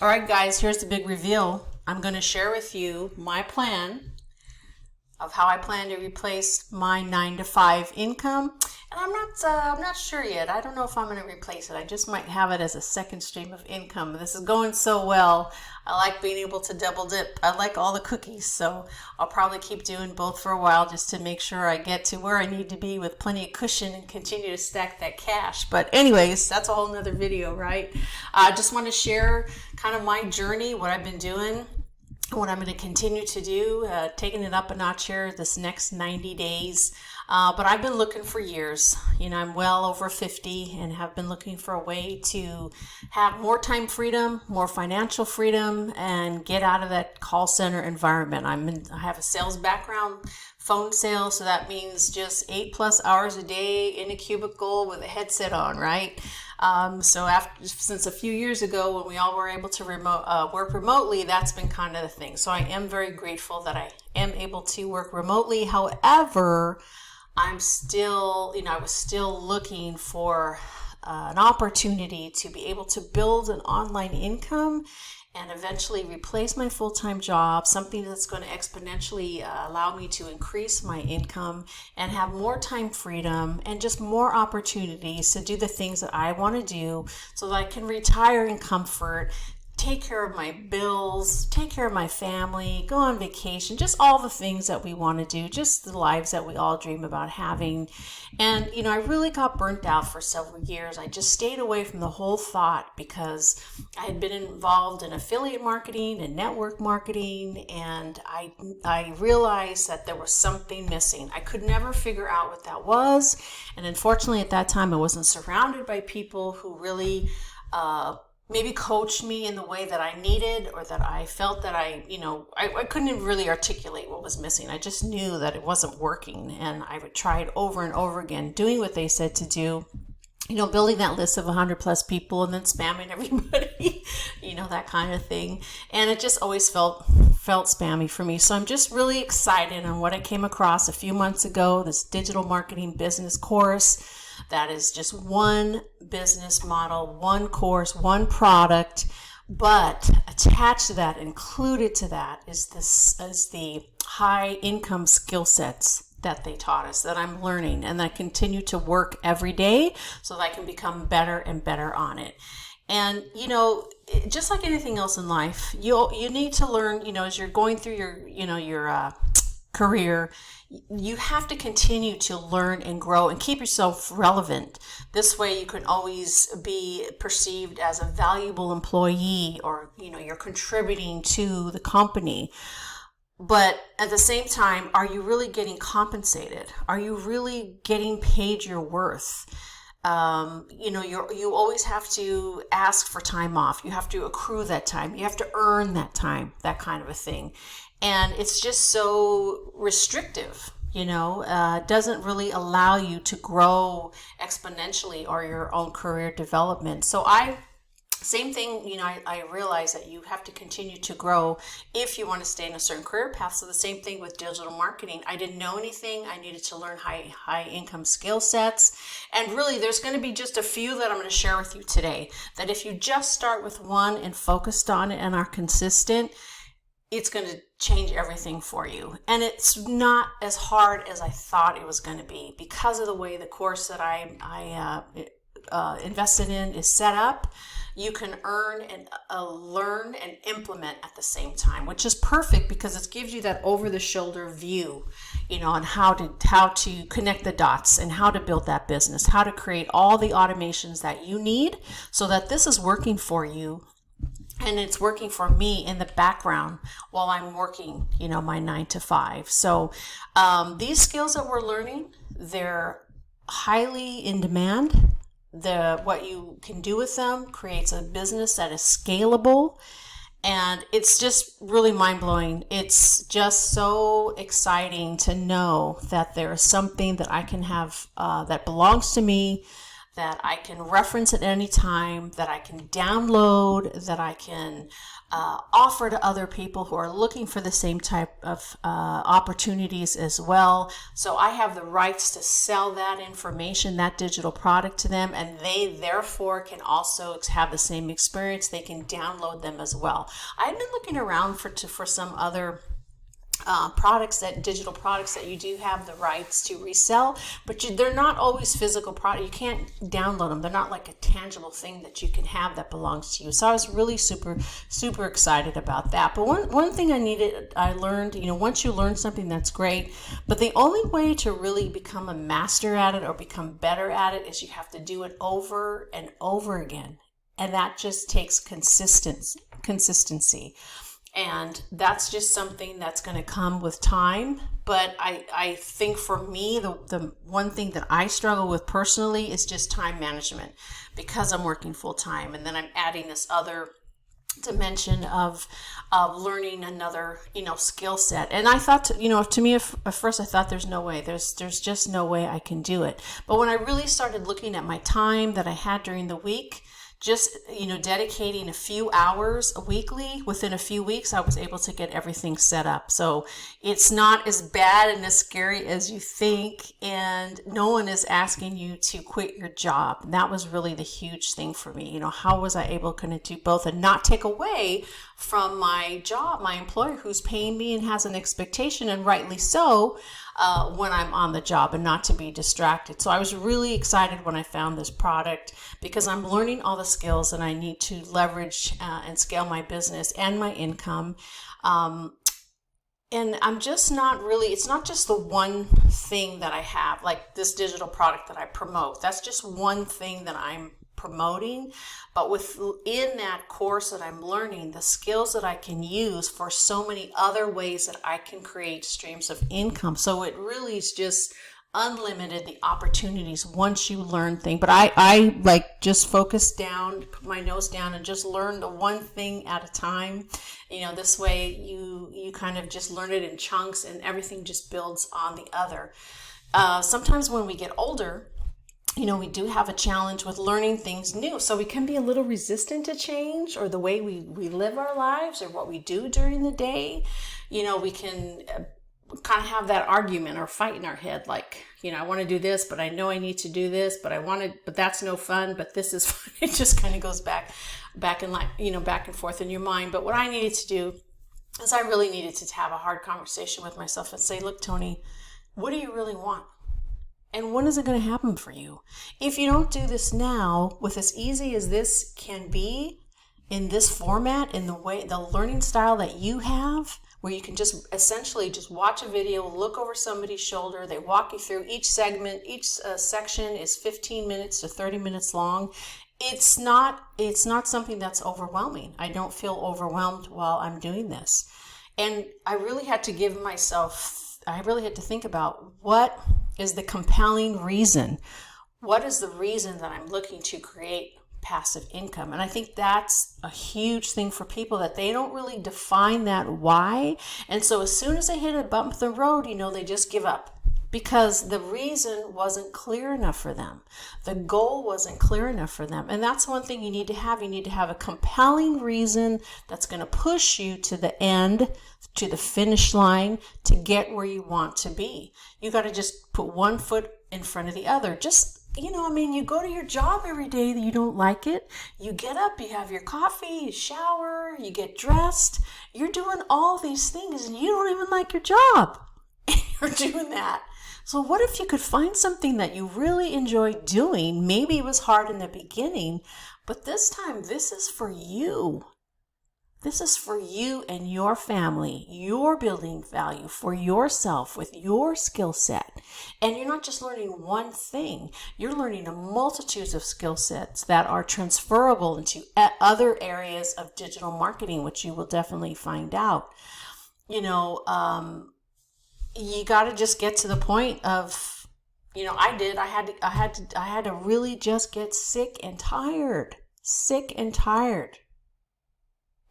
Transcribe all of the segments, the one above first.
All right, guys, here's the big reveal. I'm going to share with you my plan of how I plan to replace my 9 to 5 income. And I'm not sure yet. I don't know if I'm going to replace it. I just might have it as a second stream of income. This is going so well. I like being able to double dip. I like all the cookies, so I'll probably keep doing both for a while just to make sure I get to where I need to be with plenty of cushion and continue to stack that cash. But anyways, that's a whole nother video, right? I just want to share kind of my journey, what I've been doing, what I'm going to continue to do, taking it up a notch here this next 90 days. But I've been looking for years. I'm well over 50 and have been looking for a way to have more time freedom, more financial freedom, and get out of that call center environment. I have a sales background, phone sales, so that means just 8+ hours a day in a cubicle with a headset on, right? Since a few years ago when we all were able to work remotely, that's been kind of the thing. So I am very grateful that I am able to work remotely. However, I was still looking for an opportunity to be able to build an online income and eventually replace my full-time job, something that's going to exponentially allow me to increase my income and have more time freedom and just more opportunities to do the things that I want to do so that I can retire in comfort, take care of my bills, take care of my family, go on vacation, just all the things that we want to do, just the lives that we all dream about having. And, I really got burnt out for several years. I just stayed away from the whole thought because I had been involved in affiliate marketing and network marketing, and I realized that there was something missing. I could never figure out what that was. And unfortunately, at that time, I wasn't surrounded by people who really maybe coached me in the way that I needed, or that I felt that I couldn't really articulate what was missing. I just knew that it wasn't working, and I would try it over and over again, doing what they said to do, building that list of 100+ people and then spamming everybody, that kind of thing. And it just always felt spammy for me. So I'm just really excited on what I came across a few months ago, this digital marketing business course. That is just one business model, one course, one product, but attached to that, included to that, is the high income skill sets that they taught us, that I'm learning, and that I continue to work every day so that I can become better and better on it. And, just like anything else in life, you need to learn, as you're going through your career, you have to continue to learn and grow and keep yourself relevant. This way you can always be perceived as a valuable employee, or, you're contributing to the company. But at the same time, are you really getting compensated? Are you really getting paid your worth? You always have to ask for time off. You have to accrue that time. You have to earn that time, that kind of a thing. And it's just so restrictive, doesn't really allow you to grow exponentially or your own career development. So same thing, I realize that you have to continue to grow if you want to stay in a certain career path. So the same thing with digital marketing. I didn't know anything. I needed to learn high income skill sets. And really, there's going to be just a few that I'm going to share with you today, that if you just start with one and focused on it and are consistent, it's going to change everything for you. And it's not as hard as I thought it was going to be, because of the way the course that I invested in is set up. You can earn and learn and implement at the same time, which is perfect because it gives you that over-the-shoulder view, on how to connect the dots and how to build that business, how to create all the automations that you need so that this is working for you. And it's working for me in the background while I'm working, my 9 to 5. So these skills that we're learning, they're highly in demand. What you can do with them creates a business that is scalable. And it's just really mind-blowing. It's just so exciting to know that there is something that I can have that belongs to me, that I can reference at any time, that I can download, that I can offer to other people who are looking for the same type of opportunities as well. So I have the rights to sell that information, that digital product to them, and they therefore can also have the same experience. They can download them as well. I've been looking around for some other digital products that you do have the rights to resell, but they're not always physical product. You can't download them. They're not like a tangible thing that you can have that belongs to you. So I was really super excited about that. But one thing I learned, once you learn something, that's great, but the only way to really become a master at it or become better at it is you have to do it over and over again. And that just takes consistency. And that's just something that's going to come with time. But I think for me, the one thing that I struggle with personally is just time management, because I'm working full time. And then I'm adding this other dimension of learning another, skill set. And I thought, to me, at first I thought there's no way, there's just no way I can do it. But when I really started looking at my time that I had during the week, just, dedicating a few hours weekly, within a few weeks, I was able to get everything set up. So it's not as bad and as scary as you think. And no one is asking you to quit your job. And that was really the huge thing for me. How was I able to do both and not take away from my job, my employer who's paying me and has an expectation, and rightly so, when I'm on the job, and not to be distracted. So I was really excited when I found this product, because I'm learning all the skills that I need to leverage and scale my business and my income. And I'm just not really, it's not just the one thing that I have, like this digital product that I promote. That's just one thing that I'm promoting. But within that course that I'm learning, the skills that I can use for so many other ways that I can create streams of income. So it really is just unlimited, the opportunities once you learn things. But I like just focus down, put my nose down, and just learn the one thing at a time. This way you kind of just learn it in chunks, and everything just builds on the other. Sometimes when we get older, we do have a challenge with learning things new. So we can be a little resistant to change, or the way we live our lives, or what we do during the day. We can kind of have that argument or fight in our head, like, I want to do this, but I know I need to do this, but that's no fun, but this is fun. It just kind of goes back and forth in your mind. But what I needed to do is I really needed to have a hard conversation with myself and say, look, Toni, what do you really want? And when is it going to happen for you? If you don't do this now, with as easy as this can be, in this format, in the learning style that you have, where you can just essentially just watch a video, look over somebody's shoulder, they walk you through each segment, each section is 15 minutes to 30 minutes long. It's not something that's overwhelming. I don't feel overwhelmed while I'm doing this. And I really had to think about, what is the compelling reason? What is the reason that I'm looking to create passive income? And I think that's a huge thing for people, that they don't really define that why. And so as soon as they hit a bump in the road, they just give up, because the reason wasn't clear enough for them. The goal wasn't clear enough for them. And that's one thing you need to have. You need to have a compelling reason that's going to push you to the end, to the finish line, to get where you want to be. You got to just put one foot in front of the other. You go to your job every day that you don't like it. You get up, you have your coffee, you shower, you get dressed. You're doing all these things and you don't even like your job. You're doing that. So what if you could find something that you really enjoy doing? Maybe it was hard in the beginning, but this time this is for you. This is for you and your family. You're building value for yourself with your skill set. And you're not just learning one thing. You're learning a multitude of skill sets that are transferable into other areas of digital marketing, which you will definitely find out. You got to just get to the point of, I had to really just get sick and tired.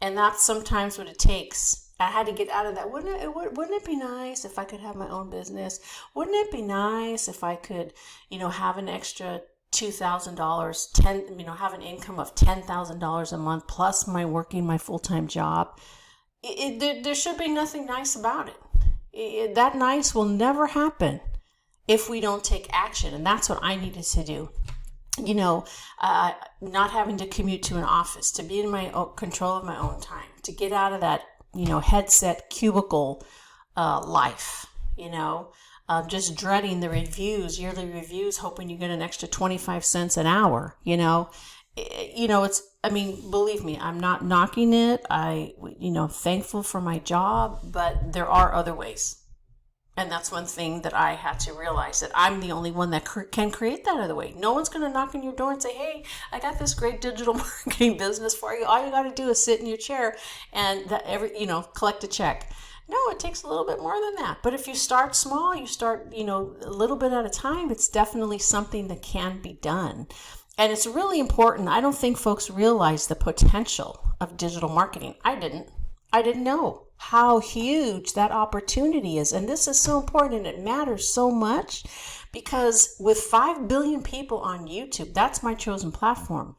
And that's sometimes what it takes. I had to get out of that. Wouldn't it be nice if I could have my own business? Wouldn't it be nice if I could, have an extra $2,000, have an income of $10,000 a month plus my full-time job. There should be nothing nice about it. That nice will never happen if we don't take action. And that's what I needed to do. Not having to commute to an office, to be in my own control of my own time, to get out of that, headset cubicle life, just dreading the yearly reviews, hoping you get an extra 25 cents an hour, believe me, I'm not knocking it. Thankful for my job, but there are other ways. And that's one thing that I had to realize, that I'm the only one that can create that other way. No one's going to knock on your door and say, hey, I got this great digital marketing business for you. All you got to do is sit in your chair and collect a check. No, it takes a little bit more than that. But if you start small, you start, a little bit at a time, it's definitely something that can be done. And it's really important. I don't think folks realize the potential of digital marketing. I didn't know how huge that opportunity is. And this is so important, and it matters so much, because with 5 billion people on YouTube, that's my chosen platform.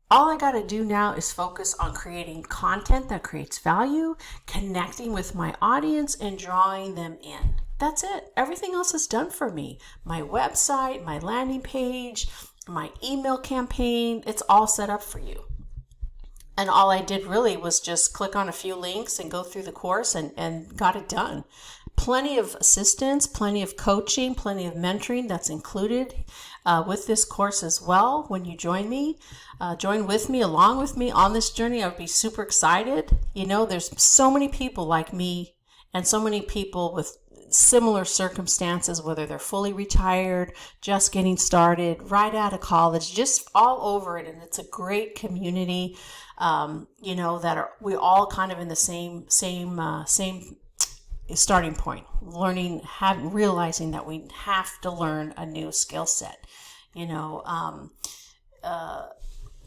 All I got to do now is focus on creating content that creates value, connecting with my audience, and drawing them in. That's it. Everything else is done for me. My website, my landing page, my email campaign, it's all set up for you. And all I did really was just click on a few links and go through the course and got it done. Plenty of assistance, plenty of coaching, plenty of mentoring that's included with this course as well. When you join with me, along with me on this journey, I would be super excited. There's so many people like me, and so many people with similar circumstances, whether they're fully retired, just getting started, right out of college, just all over it. And it's a great community, we all kind of in the same starting point, realizing that we have to learn a new skill set.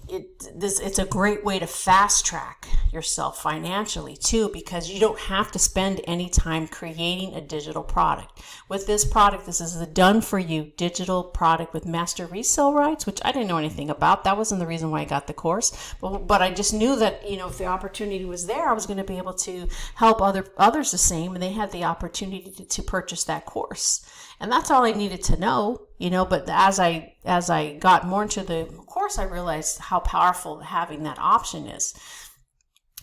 It's a great way to fast track yourself financially too, because you don't have to spend any time creating a digital product. With this product, this is a done for you digital product with master resale rights, which I didn't know anything about. That wasn't the reason why I got the course, but I just knew that, if the opportunity was there, I was going to be able to help others the same, and they had the opportunity to purchase that course. And that's all I needed to know, but as I got more into the course, I realized how powerful having that option is.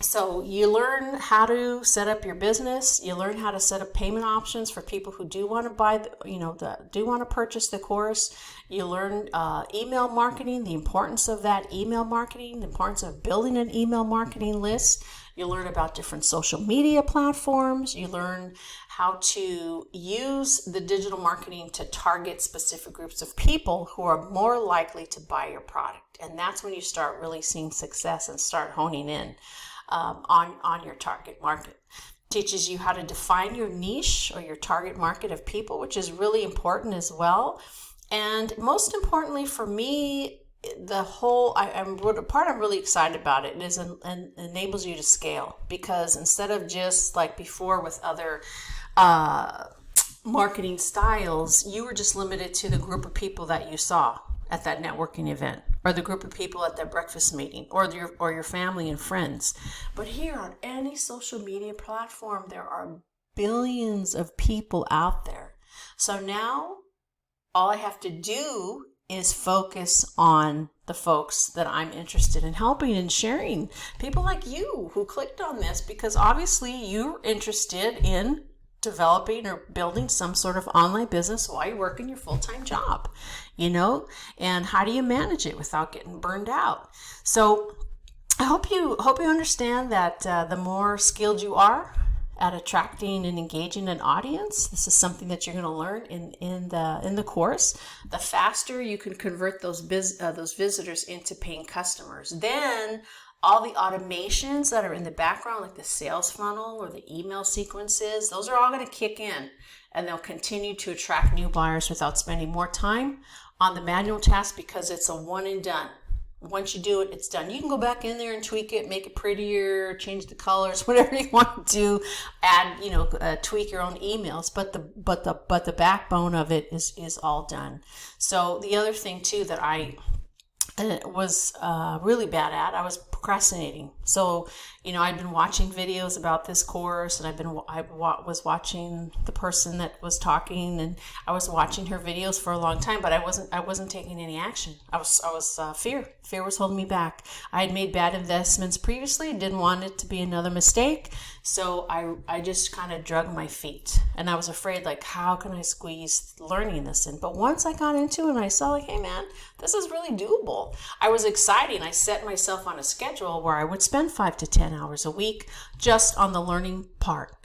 So you learn how to set up your business. You learn how to set up payment options for people who do want to do want to purchase the course. You learn email marketing, the importance of that email marketing, the importance of building an email marketing list. You learn about different social media platforms. You learn how to use the digital marketing to target specific groups of people who are more likely to buy your product. And that's when you start really seeing success and start honing in on your target market. Teaches you how to define your niche or your target market of people, which is really important as well. And most importantly for me, the part I'm really excited about it is enables you to scale, because instead of just like before with other marketing styles, you were just limited to the group of people that you saw at that networking event, or the group of people at that breakfast meeting, or your family and friends. But here on any social media platform, there are billions of people out there. So now all I have to do is focus on the folks that I'm interested in helping and sharing. People like you who clicked on this because obviously you're interested in developing or building some sort of online business while you're working your full-time job, and how do you manage it without getting burned out? So I hope you understand that the more skilled you are at attracting and engaging an audience, this is something that you're going to learn in the course. The faster you can convert those visitors into paying customers, then all the automations that are in the background, like the sales funnel or the email sequences, those are all going to kick in, and they'll continue to attract new buyers without spending more time on the manual task, because it's a one and done. Once you do it, it's done. You can go back in there and tweak it, make it prettier, change the colors, whatever you want to do. Add, tweak your own emails, but the backbone of it is all done. So the other thing too that I was really bad at, I was procrastinating. So, I'd been watching videos about this course, and I was watching the person that was talking, and I was watching her videos for a long time, but I wasn't taking any action. I was fear was holding me back. I had made bad investments previously, didn't want it to be another mistake. So I just kind of drug my feet, and I was afraid, like, how can I squeeze learning this in? But once I got into it and I saw, like, hey man, this is really doable. I was excited. I set myself on a schedule where I would spend 5 to 10 hours a week just on the learning part.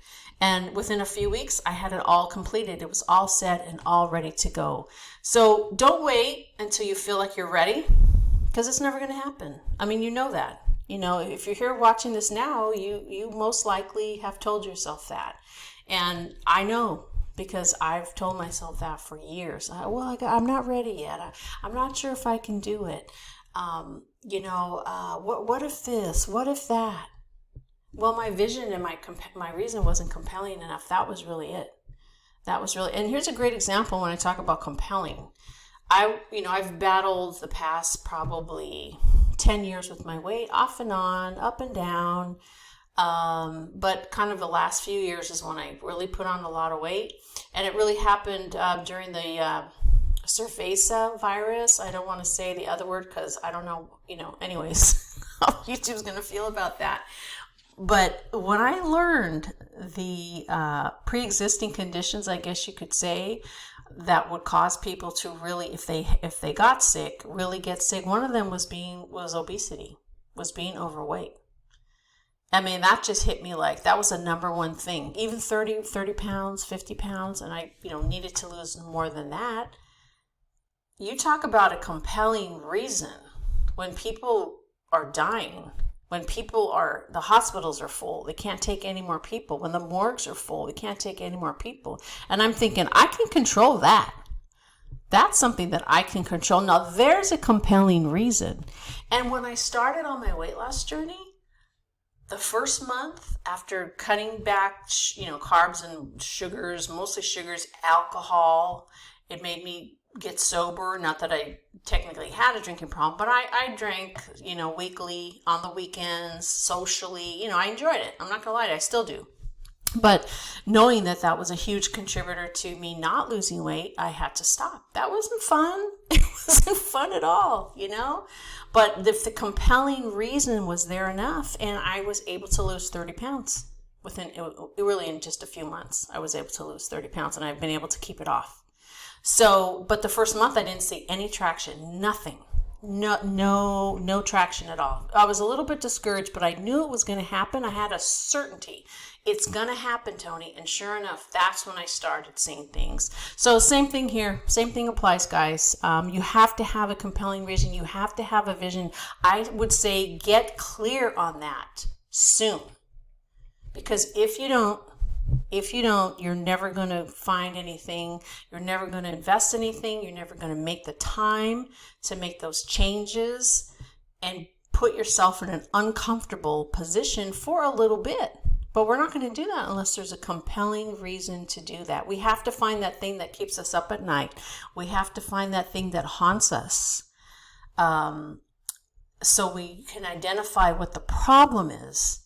And within a few weeks, I had it all completed. It was all set and all ready to go. So don't wait until you feel like you're ready, because it's never going to happen. I mean, you know that. If you're here watching this now, you most likely have told yourself that. And I know, because I've told myself that for years. I'm not ready yet. I'm not sure if I can do it. What if this? What if that? Well, my vision and my reason wasn't compelling enough. That was really it. And here's a great example when I talk about compelling. I've battled the past probably 10 years with my weight, off and on, up and down. But kind of the last few years is when I really put on a lot of weight. And it really happened during the cerveza virus. I don't want to say the other word because I don't know, anyways, how YouTube's going to feel about that. But when I learned the pre-existing conditions, I guess you could say, that would cause people to really, if they got sick, really get sick. One of them was obesity, was being overweight. I mean, that just hit me like that was the number one thing. Even 30 pounds, 50 pounds, and I, needed to lose more than that. You talk about a compelling reason. When people are dying, when the hospitals are full, they can't take any more people. When the morgues are full, they can't take any more people. And I'm thinking, I can control that. That's something that I can control. Now, there's a compelling reason. And when I started on my weight loss journey, the first month after cutting back, carbs and sugars, mostly sugars, alcohol, it made me get sober. Not that I technically had a drinking problem, but I drank, weekly, on the weekends, socially. I enjoyed it. I'm not gonna lie, I still do. But knowing that was a huge contributor to me not losing weight, I had to stop. That wasn't fun. It wasn't fun at all, But if the compelling reason was there enough, and I was able to lose 30 pounds in just a few months, I was able to lose 30 pounds, and I've been able to keep it off. So, but the first month I didn't see any traction, nothing. No traction at all. I was a little bit discouraged, but I knew it was going to happen. I had a certainty. It's going to happen, Toni. And sure enough, that's when I started seeing things. So same thing here. Same thing applies, guys. You have to have a compelling reason. You have to have a vision. I would say get clear on that soon. Because if you don't, you're never going to find anything. You're never going to invest anything. You're never going to make the time to make those changes and put yourself in an uncomfortable position for a little bit. But we're not going to do that unless there's a compelling reason to do that. We have to find that thing that keeps us up at night. We have to find that thing that haunts us. So we can identify what the problem is.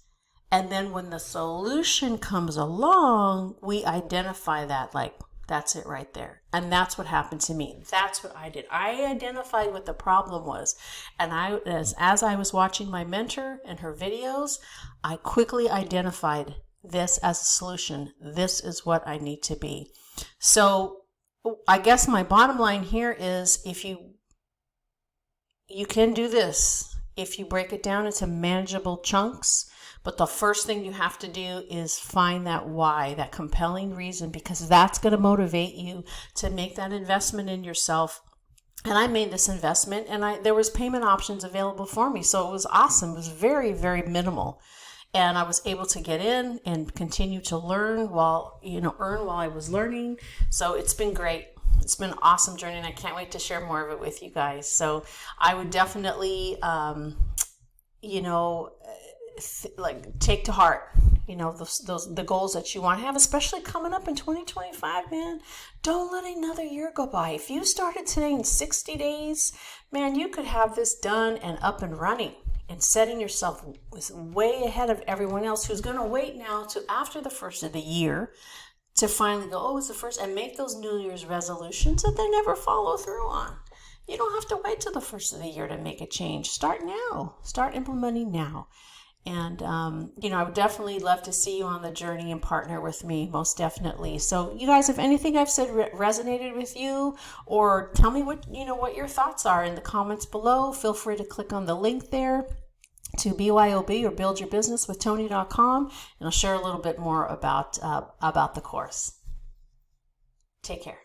And then when the solution comes along, we identify that, like, that's it right there. And that's what happened to me. That's what I did. I identified what the problem was. And as I was watching my mentor and her videos, I quickly identified this as a solution. This is what I need to be. So I guess my bottom line here is if you can do this if you break it down into manageable chunks. But the first thing you have to do is find that why, that compelling reason, because that's going to motivate you to make that investment in yourself. And I made this investment, and there was payment options available for me. So it was awesome. It was very, very minimal. And I was able to get in and continue to learn earn while I was learning. So it's been great. It's been an awesome journey, and I can't wait to share more of it with you guys. So I would definitely, like take to heart, those the goals that you want to have, especially coming up in 2025, man. Don't let another year go by. If you started today in 60 days, man, you could have this done and up and running and setting yourself way ahead of everyone else who's going to wait now to after the first of the year to finally go, oh, it's the first, and make those New Year's resolutions that they never follow through on. You don't have to wait till the first of the year to make a change. Start now. Start implementing now. And, I would definitely love to see you on the journey and partner with me, most definitely. So you guys, if anything I've said resonated with you, or tell me what your thoughts are in the comments below, feel free to click on the link there to B.Y.O.B or buildyourbussinesswithtoni.com, and I'll share a little bit more about the course. Take care.